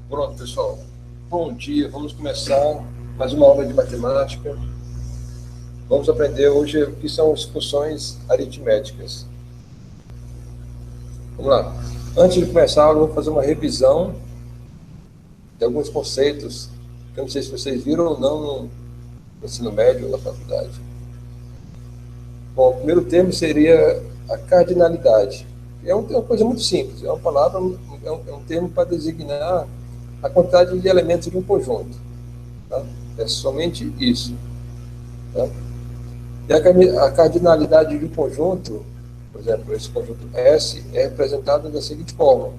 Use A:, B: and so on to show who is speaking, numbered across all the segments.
A: Pronto, pessoal. Bom dia, vamos começar mais uma aula de matemática. Vamos aprender hoje o que são as funções aritméticas. Vamos lá. Antes de começar a aula, eu vou fazer uma revisão de alguns conceitos que eu não sei se vocês viram ou não no ensino médio ou na faculdade. Bom, o primeiro termo seria a cardinalidade. É uma coisa muito simples, é uma palavra, é um termo para designar a quantidade de elementos de um conjunto. Tá? É somente isso. Tá? E a cardinalidade de um conjunto, por exemplo, esse conjunto S é representado da seguinte forma,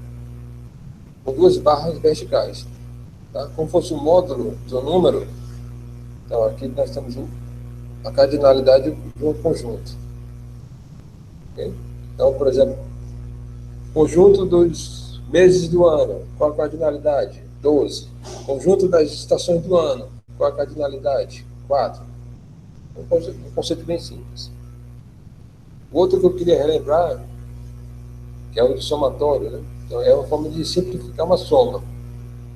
A: com duas barras verticais. Tá? Como fosse um módulo do número, então aqui nós temos a cardinalidade de um conjunto. Okay? Então, por exemplo, conjunto dos meses do ano, qual a cardinalidade? 12. Conjunto das estações do ano, qual a cardinalidade? 4. Um conceito bem simples. O outro que eu queria relembrar, que é o de somatório, né? Então, é uma forma de simplificar uma soma.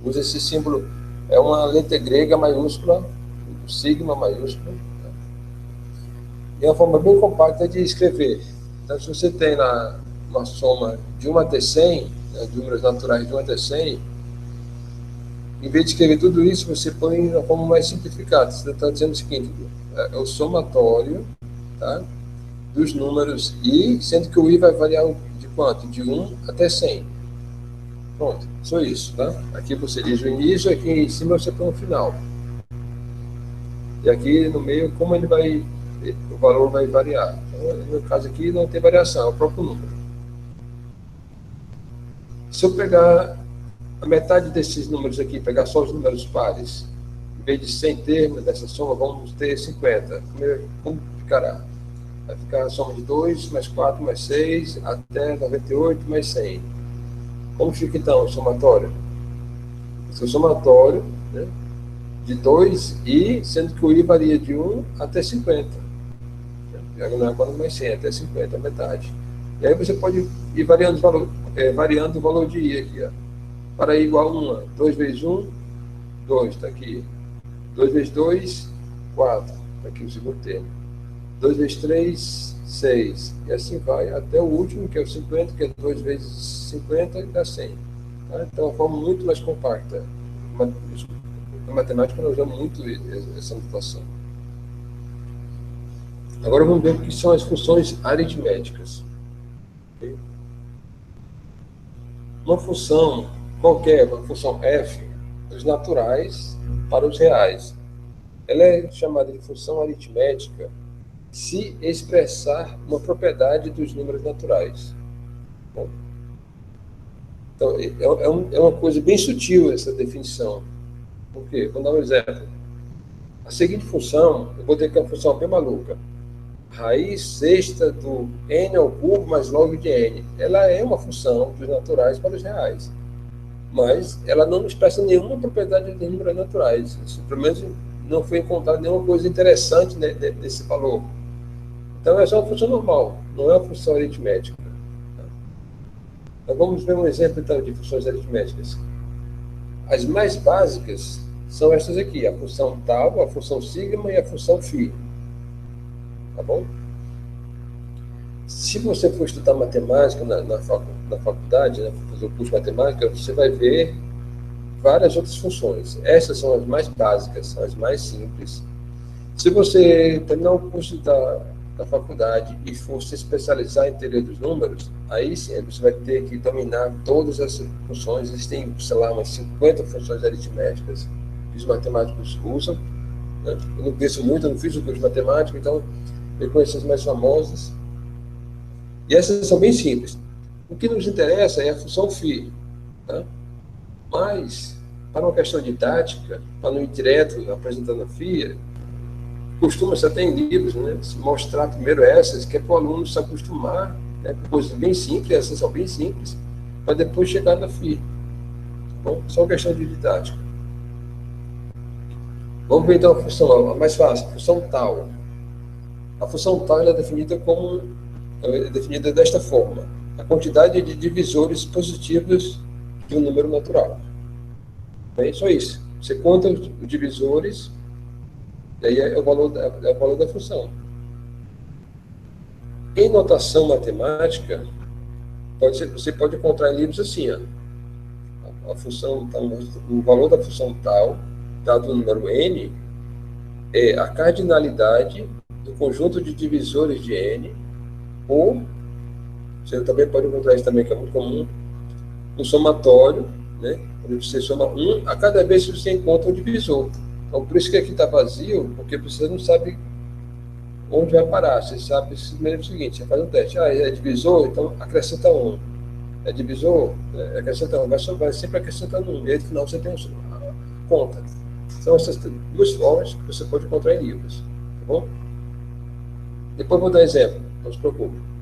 A: Usa esse símbolo, é uma letra grega maiúscula, sigma maiúsculo, né? E é uma forma bem compacta de escrever. Então, se você tem lá uma soma de 1 até 100, né, números naturais de 1 até 100, em vez de escrever tudo isso, você põe de uma forma mais simplificada. Você está dizendo o seguinte, é o somatório, tá, dos números i, sendo que o i vai variar de quanto? De 1 até 100. Pronto, só isso, tá? Aqui você diz o início, aqui em cima você põe o final. E aqui no meio, como o valor vai variar. Então, no caso aqui não tem variação, é o próprio número. Se eu pegar a metade desses números aqui, pegar só os números pares, em vez de 100 termos dessa soma, vamos ter 50. Como ficará? Vai ficar a soma de 2, mais 4, mais 6, até 98, mais 100. Como fica então o somatório? Esse é o somatório, né, de 2 i, sendo que o i varia de 1 até 50. Não é quando mais 100, até 50, a metade. E aí você pode ir variando o valor de i aqui, ó. Para i igual a 1, 2 vezes 1, 2, está aqui. 2 vezes 2, 4, está aqui o segundo termo. 2 vezes 3, 6. E assim vai até o último, que é o 50, que é 2 vezes 50, e dá 100. Tá? Então é uma forma muito mais compacta. Na matemática nós usamos muito essa notação. Agora vamos ver o que são as funções aritméticas. Okay? Uma função qualquer, uma função f, dos naturais para os reais. Ela é chamada de função aritmética se expressar uma propriedade dos números naturais. Bom, então, é uma coisa bem sutil essa definição. Por quê? Vou dar um exemplo. A seguinte função, eu vou ter que é uma função bem maluca. Raiz sexta do n ao cubo mais log de n. Ela é uma função dos naturais para os reais. Mas ela não expressa nenhuma propriedade dos números naturais. Isso, pelo menos não foi encontrado nenhuma coisa interessante nesse valor. Então é só uma função normal, não é uma função aritmética. Então vamos ver um exemplo então, de funções aritméticas. As mais básicas são essas aqui, a função tal, a função sigma e a função φ. Tá bom? Se você for estudar matemática na faculdade, né, fazer o curso de matemática, você vai ver várias outras funções. Essas são as mais básicas, são as mais simples. Se você terminar o curso da faculdade e for se especializar em teoria dos números, aí sim, você vai ter que dominar todas essas funções. Existem, sei lá, umas 50 funções aritméticas que os matemáticos usam. Né? Eu não conheço muito, eu não fiz o curso de matemática, então eu conheço as mais famosas. E essas são bem simples. O que nos interessa é a função φ. Tá? Mas, para uma questão didática, para não ir direto apresentando a φ, costuma-se até em livros, né, mostrar primeiro essas, que é para o aluno se acostumar, né, com coisas bem simples, essas são bem simples, para depois chegar na φ. Bom, só uma questão de didática. Vamos ver então a função, a mais fácil, a função tal. A função tal ela é definida desta forma: a quantidade de divisores positivos de um número natural. É só isso. Você conta os divisores, e aí é o valor da função. Em notação matemática, você pode encontrar em livros assim, ó, a função, o valor da função tal, dado o número n, é a cardinalidade do conjunto de divisores de n, ou você também pode encontrar isso também, que é muito comum, no somatório, né? Onde você soma 1 a cada vez que você encontra um divisor. Então, por isso que aqui está vazio, porque você não sabe onde vai parar. Você sabe simplesmente o seguinte, você faz um teste. Ah, é divisor? Então acrescenta 1. É divisor? Acrescenta 1. Vai sempre acrescentando 1. E aí, no final, você tem uma conta. São essas duas formas que você pode encontrar em livros. Tá bom? Depois vou dar exemplo. Não se preocupe.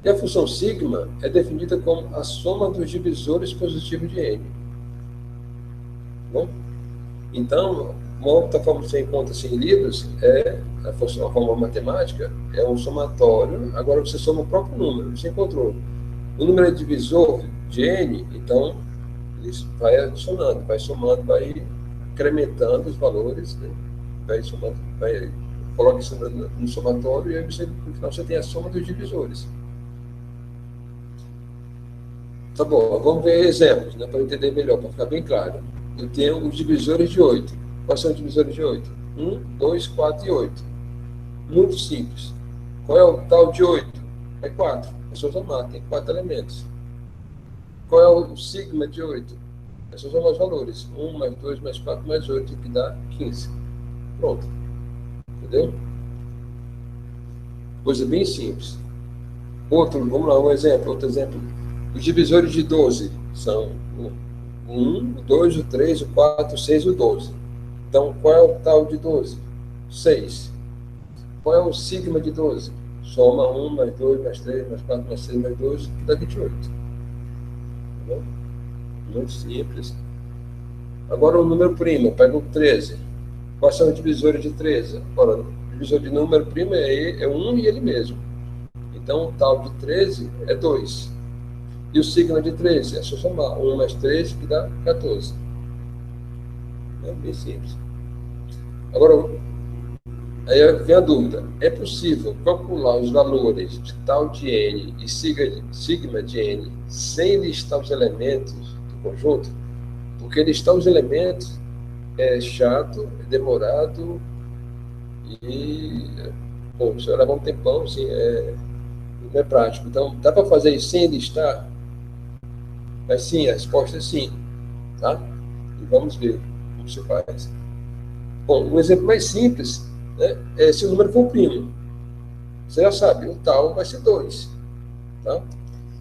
A: E a função sigma é definida como a soma dos divisores positivos de n. Tá bom? Então, uma outra forma que você encontra assim, em livros é a forma matemática, é um somatório. Agora você soma o próprio número. Você encontrou o número é divisor de n, então ele vai adicionando, vai somando, vai incrementando os valores, né? Vai somando, coloca isso no somatório e aí você, no final você tem a soma dos divisores. Tá bom, vamos ver exemplos, né, para entender melhor, para ficar bem claro. Eu tenho os divisores de 8. Quais são os divisores de 8? 1, 2, 4 e 8. Muito simples. Qual é o tal de 8? É 4. É só somar, tem 4 elementos. Qual é o sigma de 8? É só somar os valores. 1 mais 2 mais 4 mais 8, que dá 15. Pronto. Entendeu? Coisa bem simples. Vamos lá, outro exemplo. Os divisores de 12 são o 1, o 2, o 3, o 4, o 6 e o 12. Então, qual é o tal de 12? 6. Qual é o sigma de 12? Soma 1 mais 2 mais 3 mais 4 mais 6 mais 12, que dá 28. Tá bom? Muito simples. Agora o número primo, pega o 13. Quais são os divisores de 13? Agora, o divisor de número primo é 1 e ele mesmo. Então, o tal de 13 é 2. E o sigma de 13 é só somar 1 mais 3, que dá 14. É bem simples. Agora, aí vem a dúvida. É possível calcular os valores de tal de n e sigma de n sem listar os elementos do conjunto? Porque listar os elementos é chato, é demorado e, bom, isso vai levar um tempão, assim, não é prático. Então, dá para fazer isso sem listar? Mas sim, a resposta é sim. Tá? E vamos ver como se faz. Bom, um exemplo mais simples, né, é se o número for primo. Você já sabe, o tal vai ser 2. Tá?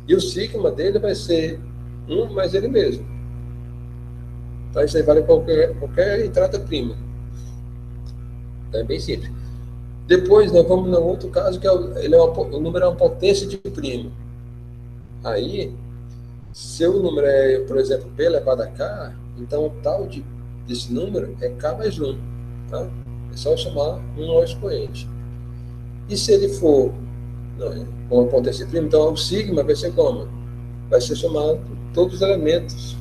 A: E o sigma dele vai ser 1 mais ele mesmo. Tá? Isso aí vale qualquer entrada prima. Então, é bem simples. Depois, nós vamos no outro caso, que o número é uma potência de primo. Aí, se o número é, por exemplo, p elevado a k, então o tal desse número é k mais 1. Tá? É só chamar 1 ao expoente. E se ele for com uma potência de primo, então o sigma vai ser como? Vai ser somado todos os elementos,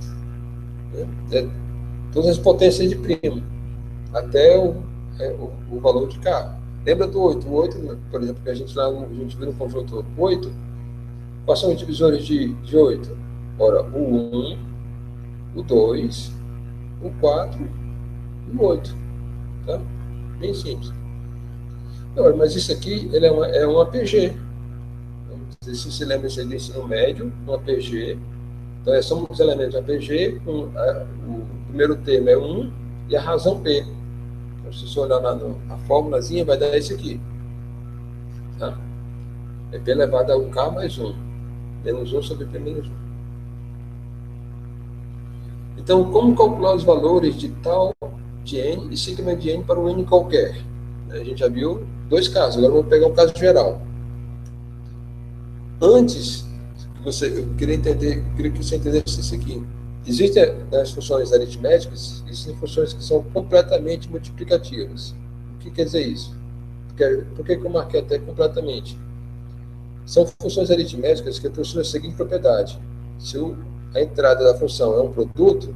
A: né? Todas as potências de primo, até o valor de k. Lembra do 8? O 8, por exemplo, que a gente viu no conjunto 8, quais são os divisores de 8? Ora, o 1, o 2, o 4 e o 8. Tá? Bem simples. Ora, mas isso aqui ele é um APG. Não sei se você lembra do ensino médio, um APG. Então, são os elementos APG, o primeiro termo é 1 e a razão P. Então, se você olhar na formulazinha, vai dar esse aqui. Tá? É P elevado ao K mais 1. Menos 1 sobre P menos 1. Então, como calcular os valores de tal de N e sigma de N para um N qualquer? A gente já viu 2 casos, agora vamos pegar um caso geral. Antes, eu queria que você entendesse isso aqui. Existem nas funções aritméticas, existem funções que são completamente multiplicativas. O que quer dizer isso? Por que eu marquei até completamente? São funções aritméticas que possuem a seguinte propriedade. Se a entrada da função é um produto,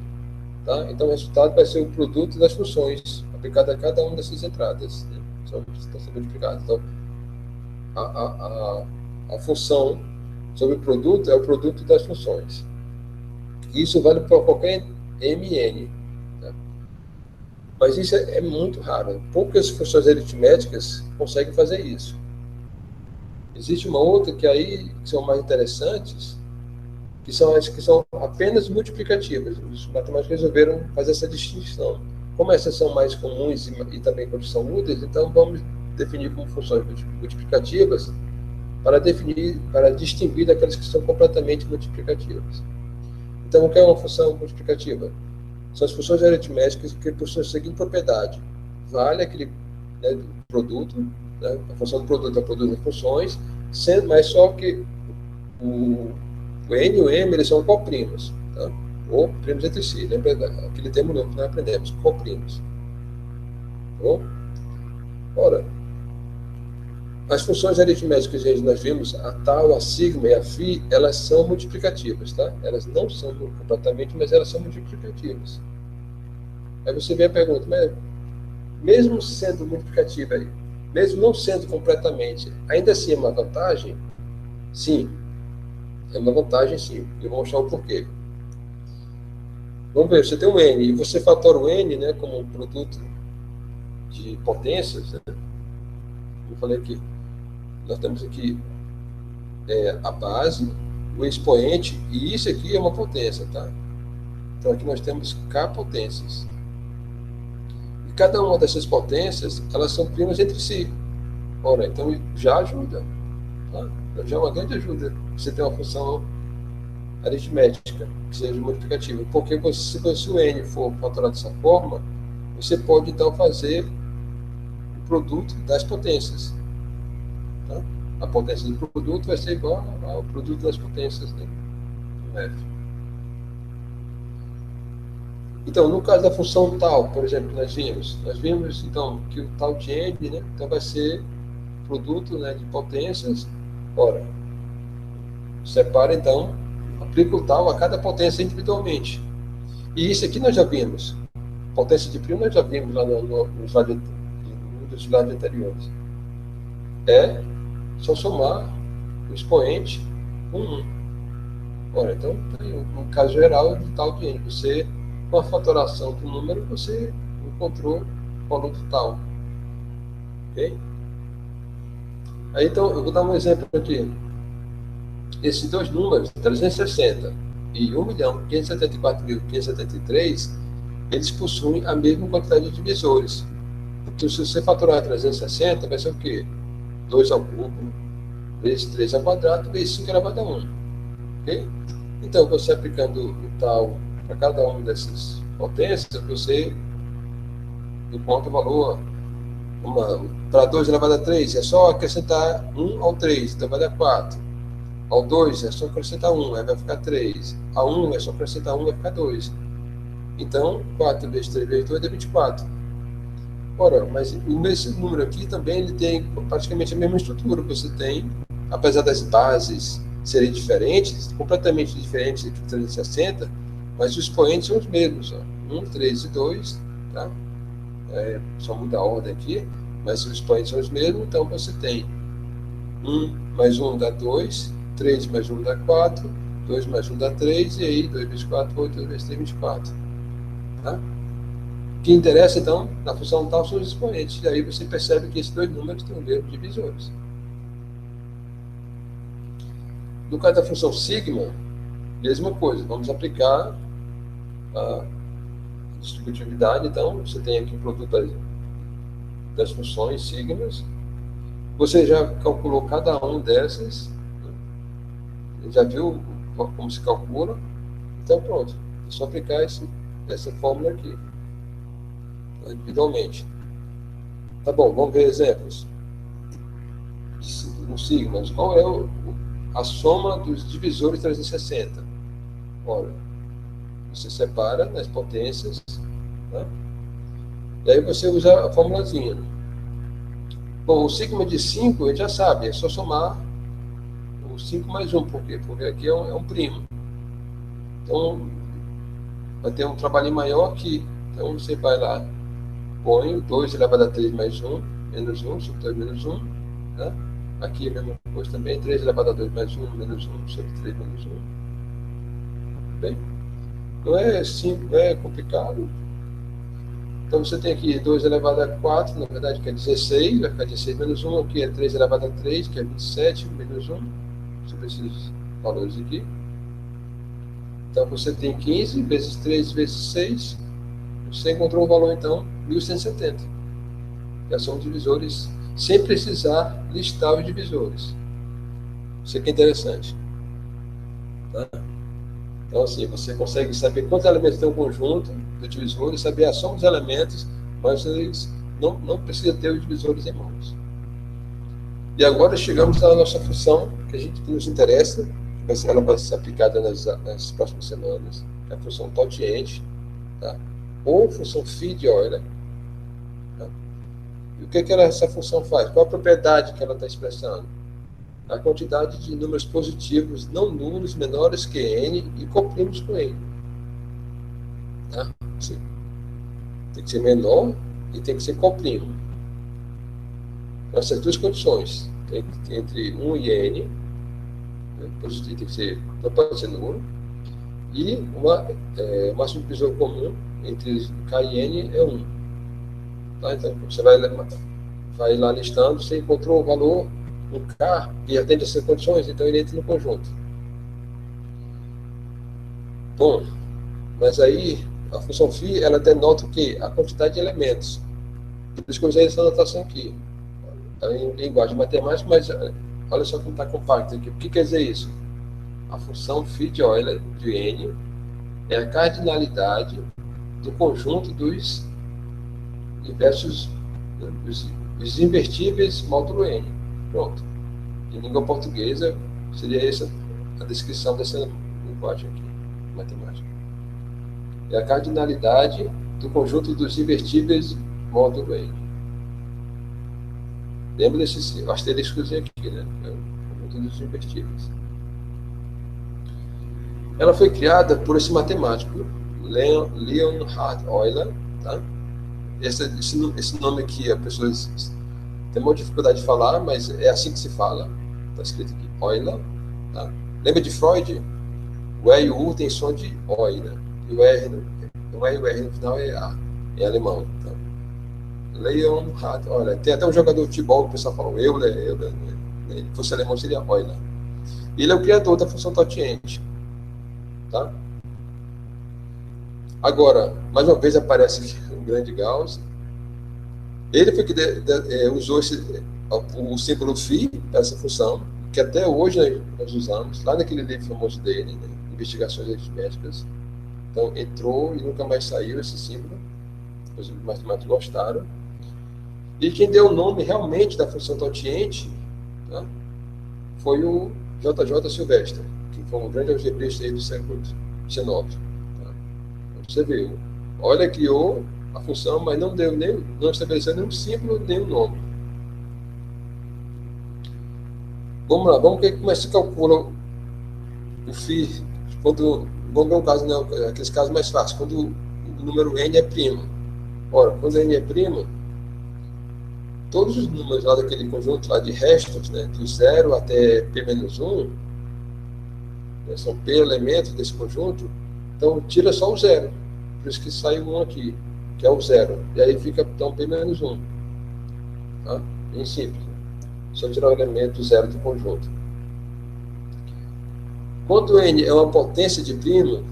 A: Tá? Então, o resultado vai ser o produto das funções aplicado a cada uma dessas entradas, né? Estão sendo multiplicadas. Então, a função sobre o produto é o produto das funções. Isso vale para qualquer MN. Tá? Mas isso é muito raro. Poucas funções aritméticas conseguem fazer isso. Existe uma outra que aí são mais interessantes, que são as que são apenas multiplicativas. Os matemáticos resolveram fazer essa distinção. Como essas são mais comuns e também quando são úteis, então vamos definir como funções multiplicativas para distinguir daquelas que são completamente multiplicativas. Então, o que é uma função multiplicativa? São as funções aritméticas que possuem a seguinte propriedade: vale aquele, né, produto, né, a função do produto é o produto das funções, mas só que o N e o M eles são coprimos, tá? Ou primos entre si. Lembra aquele termo novo que nós aprendemos, coprimos. Tá bom? Ora, as funções aritméticas que nós vimos, a tal, a sigma e a phi, elas são multiplicativas, tá? Elas não são completamente, mas elas são multiplicativas. Aí você vem a pergunta, mas mesmo sendo multiplicativa, mesmo não sendo completamente, ainda assim é uma vantagem? Sim, é uma vantagem sim. Eu vou mostrar o porquê. Vamos ver, você tem um N e você fatora o N, né, como um produto de potências, né? Eu falei aqui, nós temos aqui a base, o expoente, e isso aqui é uma potência, tá? Então aqui nós temos K potências. E cada uma dessas potências, elas são primas entre si. Ora, então já ajuda, tá? Já é uma grande ajuda você ter uma função aritmética que seja multiplicativa. Porque se o N for fatorado dessa forma, você pode então fazer o produto das potências. Tá? A potência do produto vai ser igual ao produto das potências, né? No F. Então, no caso da função tal, por exemplo, nós vimos então que o tal de N, né, então vai ser produto, né, de potências. Ora, separa então, aplica o tal a cada potência individualmente. E isso aqui nós já vimos. Potência de primo nós já vimos lá no slide, um dos slides anteriores. É só somar o expoente com 1. Ora, então, no caso geral, de tal de N, você, com a fatoração do número, você encontrou o valor total. Ok? Aí, então, eu vou dar um exemplo aqui. Esses dois números, 360 e 1.574.573, eles possuem a mesma quantidade de divisores. Então, se você fatorar 360, vai ser o quê? 2 ao cubo, vezes 3 ao quadrado, vezes 5 elevado a 1. Ok? Então, você aplicando o tal para cada uma dessas potências, você encontra o valor. Para 2 elevado a 3, é só acrescentar 1 ao 3, então vai dar 4. Ao 2 é só acrescentar 1, aí vai ficar 3. Ao 1 é só acrescentar 1, vai ficar 2. Então, 4 vezes 3 vezes 2 é 24. Ora, mas esse número aqui também ele tem praticamente a mesma estrutura que você tem, apesar das bases serem diferentes, completamente diferentes entre 360, mas os expoentes são os mesmos. Ó. 1, 3 e 2, tá? Só muda a ordem aqui, mas os expoentes são os mesmos, então você tem 1 mais 1 dá 2, 3 mais 1 dá 4, 2 mais 1 dá 3, e aí 2 vezes 4, 8, 2 vezes 3, 24. Tá? O que interessa, então, na função tal são os expoentes, e aí você percebe que esses dois números têm o mesmo divisores. No caso da função sigma, mesma coisa, vamos aplicar a distributividade, então você tem aqui o produto das funções sigmas, você já calculou cada um dessas, né? Já viu como se calcula, então pronto, é só aplicar essa fórmula aqui, individualmente. Tá bom, vamos ver exemplos. No sigma, qual é a soma dos divisores 360? Ora, você separa nas potências, tá? E aí você usa a formulazinha. Bom, o sigma de 5, ele já sabe, é só somar o 5 mais 1. Por quê? Porque aqui é um primo. Então, vai ter um trabalhinho maior aqui. Então, você vai lá, põe o 2 elevado a 3 mais 1, menos 1, sobre 2 menos 1. Tá? Aqui a mesma coisa também, 3 elevado a 2 mais 1, menos 1, sobre 3 menos 1. Bem, não é simples, não é complicado. Então, você tem aqui 2 elevado a 4, na verdade, que é 16, vai ficar 16 menos 1, aqui é 3 elevado a 3, que é 27, menos 1, sobre esses valores aqui. Então, você tem 15 vezes 3 vezes 6, você encontrou o valor, então, 1170. Já são divisores, sem precisar listar os divisores. Isso aqui é interessante. Tá? Então, assim, você consegue saber quantos elementos tem um conjunto do divisor e saber a soma dos elementos, mas você não precisa ter os divisores em mãos. E agora chegamos à nossa função que nos interessa, ela vai ser aplicada nas próximas semanas, é a função totient, tá? Ou função phi de Euler. Tá? E o que essa função faz? Qual a propriedade que ela está expressando? A quantidade de números positivos não nulos menores que n e comprimos com n. Tá? Sim. Tem que ser menor e tem que ser comprimo. Essas duas condições, entre 1 e n, né, positivo tem que ser, não pode ser nulo, e o máximo divisor comum entre k e n é 1. Tá? Então, você vai lá listando, você encontrou o valor no K que atende a essas condições, então ele entra no conjunto. Bom, mas aí a função φ, ela denota o quê? A quantidade de elementos. Por isso que eu usei essa notação aqui. Em linguagem matemática, mas olha só como está compacto aqui. O que quer dizer isso? A função φ de Euler, de n, é a cardinalidade do conjunto dos inversos, né, dos invertíveis módulo n. Pronto. Em língua portuguesa, seria essa a descrição dessa linguagem aqui, matemática. É a cardinalidade do conjunto dos invertíveis módulo n. Lembra desse asteriscozinho aqui, né? É o conjunto dos invertíveis. Ela foi criada por esse matemático, Leonhard Euler, tá? Esse nome aqui, as pessoas têm muita dificuldade de falar, mas é assim que se fala. Está escrito aqui, Euler. Tá? Lembra de Freud? O E e o U tem som de OI, né? E o R no final é A, em alemão. Então, Leonhard Euler. Tem até um jogador de futebol que o pessoal fala Euler, né? Se fosse alemão seria Euler. Ele é o criador da função totient. Tá? Agora, mais uma vez aparece aqui um grande Gauss. Ele foi que usou o símbolo φ para essa função, que até hoje nós usamos, lá naquele livro famoso dele, né, Investigações Aritméticas. Então, entrou e nunca mais saiu esse símbolo. Os matemáticos gostaram. E quem deu o nome realmente da função totient, tá, foi o J.J. Sylvester, que foi um grande algebrista aí do século XIX. Tá? Você viu, Euler criou a função, mas não estabeleceu nenhum símbolo, nenhum nome. Vamos lá, vamos ver como é que se calcula o φ. Vamos ver um caso, né, aqueles casos mais fáceis, quando o número n é primo. Ora, quando n é primo, todos os números lá daquele conjunto lá de restos, né, do 0 até p-1, né, são p elementos desse conjunto, então tira só o 0. Por isso que sai um aqui, que é o 0. E aí fica então p-1. Tá? Bem simples. Só tirar o elemento 0 do conjunto. Quando n é uma potência de primo,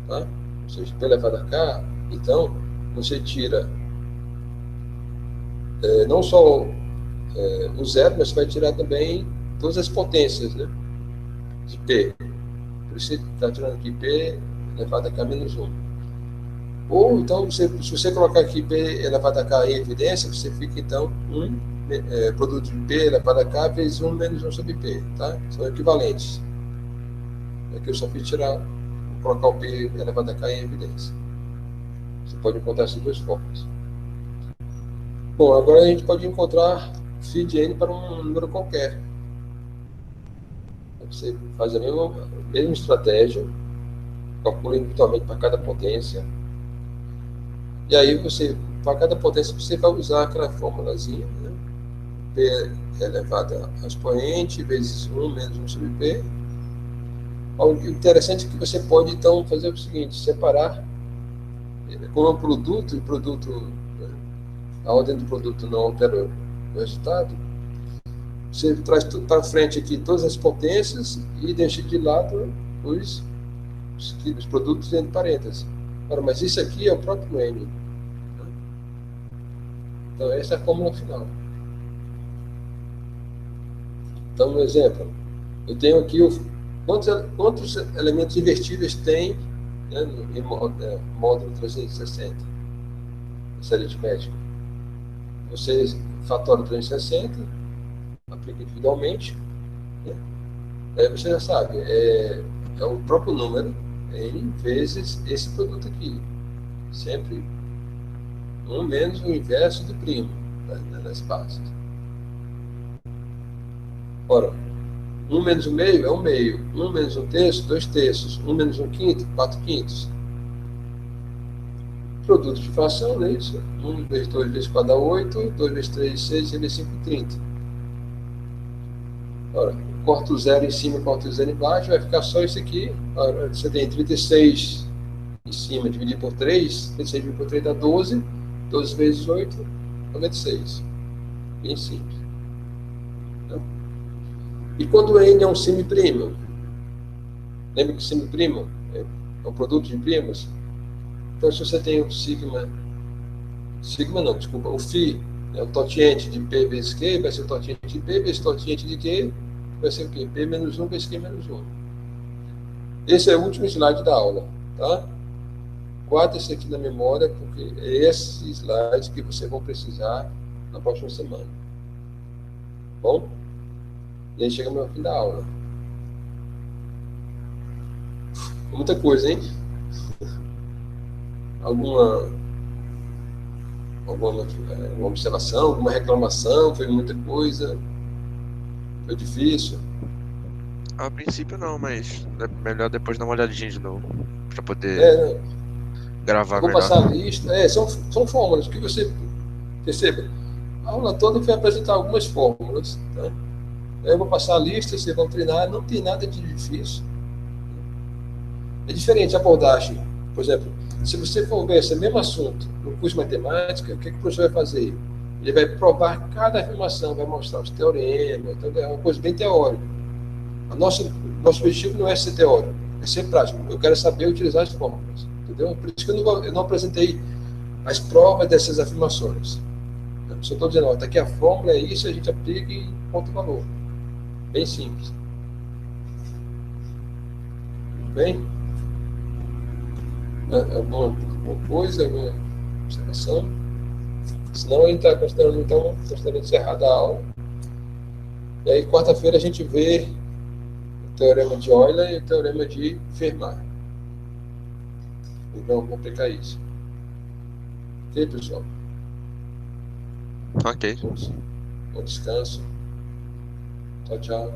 A: tá? Ou seja, p elevado a k, então você tira não só o 0, mas você vai tirar também todas as potências, né, de p. Por isso você está tirando aqui p elevado a k-1. Ou então, se você colocar aqui p elevado a k em evidência, você fica então produto de p elevado a k vezes 1 menos 1 sobre p. Tá? São equivalentes. Aqui eu só fiz vou colocar o p elevado a k em evidência. Você pode encontrar essas duas formas. Bom, agora a gente pode encontrar φ de n para um número qualquer. Você faz a mesma estratégia. calcula individualmente para cada potência. E aí você, para cada potência, você vai usar aquela formulazinha, né? P elevado ao expoente vezes 1 menos 1 sobre P. O interessante é que você pode, então, fazer o seguinte, separar como é um produto, e produto, a ordem do produto não altera o resultado, você traz tudo para frente aqui, todas as potências, e deixa de lado os produtos entre parênteses. Ora, mas isso aqui é o próprio N. Então, essa é a fórmula final. Então, um exemplo, eu tenho aqui quantos elementos invertíveis tem, né, em módulo 360, série aritmética. Você fatora 360, aplica individualmente, né? Aí você já sabe, é o próprio número, N, vezes esse produto aqui. Sempre 1 menos o inverso do primo, né, nas bases. Ora, 1 menos o meio é 1 meio. 1 menos 1 terço, 2 terços. 1 menos 1 quinto, 4 quintos. Produto de fração, não é isso? 1 vezes 2 vezes 4 dá 8, 2 vezes 3, 6, vezes 5, 30. Ora, corta o zero em cima, corta o zero embaixo, vai ficar só isso aqui. Ora, você tem 36 em cima, dividido por 3, 36 dividido por 3 dá 12. 12 vezes 8, 96. Bem simples. Então, e quando N é um semiprimo? Lembra que semiprimo é um produto de primos? Então, se você tem o sigma não, desculpa, o φ, o totiente de P vezes Q, vai ser o totiente de P vezes o totiente de Q, vai ser o quê? P menos 1 vezes Q menos 1. Esse é o último slide da aula, tá? Guarda esse aqui na memória, porque é esse slide que vocês vão precisar na próxima semana. Bom? E aí chegamos ao fim da aula. Muita coisa, hein? Alguma observação, alguma reclamação? Foi muita coisa? Foi difícil?
B: A princípio não, mas é melhor depois dar uma olhadinha de novo, pra poder
A: Eu
B: gravar
A: vou
B: melhor.
A: passar a lista. São fórmulas que você perceba. A aula toda foi apresentar algumas fórmulas. Tá? Eu vou passar a lista, vocês vão treinar. Não tem nada de difícil. É diferente a abordagem. Por exemplo, se você for ver esse mesmo assunto no curso de matemática, o que o professor vai fazer? Ele vai provar cada afirmação, vai mostrar os teoremas, então é uma coisa bem teórica. Nosso objetivo não é ser teórico, é ser prático. Eu quero saber utilizar as fórmulas, entendeu? Por isso que eu não apresentei as provas dessas afirmações. Eu só estou dizendo, ó, tá aqui a fórmula, é isso, a gente aplica e ponto valor. Bem simples. Bem? É alguma coisa, alguma observação? Senão a gente está considerando encerrada a aula. E aí, quarta-feira, a gente vê o teorema de Euler e o teorema de Fermat. E vamos aplicar isso. Ok, pessoal?
B: Ok.
A: Bom descanso. Tchau, tchau.